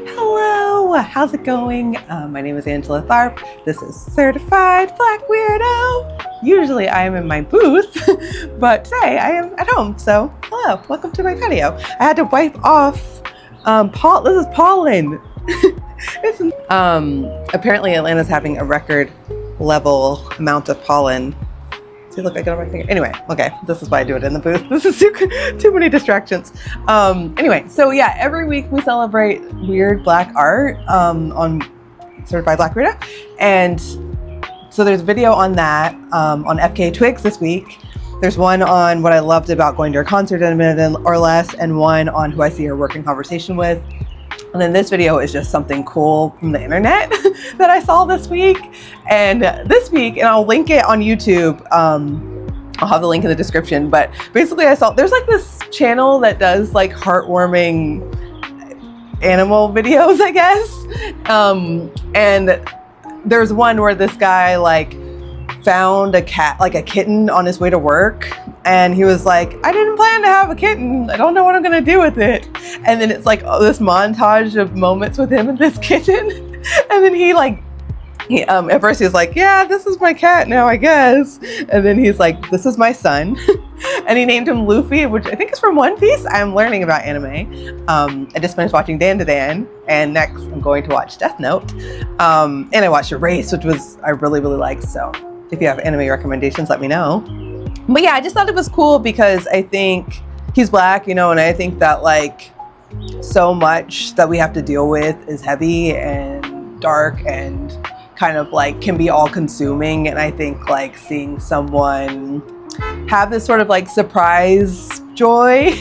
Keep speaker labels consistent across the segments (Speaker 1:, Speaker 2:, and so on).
Speaker 1: Hello, how's it going? My name is Angela Tharp. This is Certified Black Weirdo. Usually I am in my booth, but today I am at home. So hello, welcome to my patio. I had to wipe off this is pollen. Apparently Atlanta's having a record level amount of pollen. See, look, I got it on my finger. Anyway, okay, this is why I do it in the booth. This is too many distractions. Anyway, so yeah, every week we celebrate weird Black art on Certified Black Weirdo. And so there's a video on that on FK Twigs this week. There's one on what I loved about going to a concert in a minute or less, and one on who I see or work in conversation with. And then this video is just something cool from the internet that I saw this week. And this week, and I'll link it on YouTube. I'll have the link in the description. But basically I saw, there's like this channel that does like heartwarming animal videos, I guess. And there's one where this guy like found a cat, like a kitten on his way to work. And he was like, I didn't plan to have a kitten. I don't know what I'm gonna do with it. And then it's like this montage of moments with him and this kitten. And then he at first he was like, yeah, this is my cat now, I guess. And then he's like, this is my son. And he named him Luffy, which I think is from One Piece. I'm learning about anime. I just finished watching Dan to Dan, and next I'm going to watch Death Note. And I watched Erase, which I really, really liked. So if you have anime recommendations, let me know. But yeah, I just thought it was cool because I think he's Black, and I think that like so much that we have to deal with is heavy and dark and kind of like can be all consuming. And I think like seeing someone have this sort of like surprise joy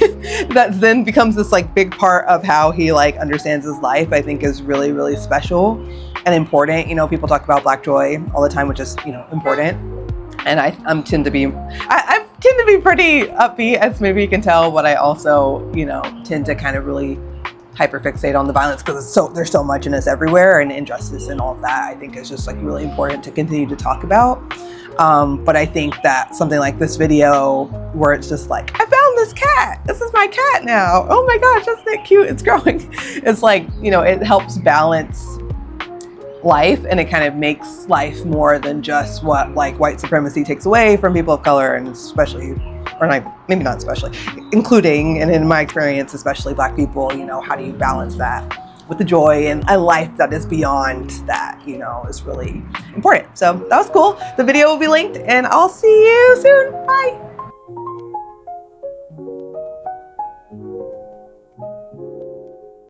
Speaker 1: that then becomes this like big part of how he like understands his life, I think is really, really special and important. People talk about Black joy all the time, which is, important. And I tend to be pretty upbeat, as maybe you can tell, but I also, tend to kind of really hyperfixate on the violence because there's so much in us everywhere, and injustice and all of that I think is just like really important to continue to talk about. But I think that something like this video where it's just like, I found this cat. This is my cat now. Oh my gosh, isn't it cute? It's growing. It's like, it helps balance life, and it kind of makes life more than just what like white supremacy takes away from people of color, and especially, or not, maybe not especially, including, and in my experience, especially Black people. How do you balance that with the joy and a life that is beyond that, is really important. So that was cool. The video will be linked, and I'll see you soon. Bye.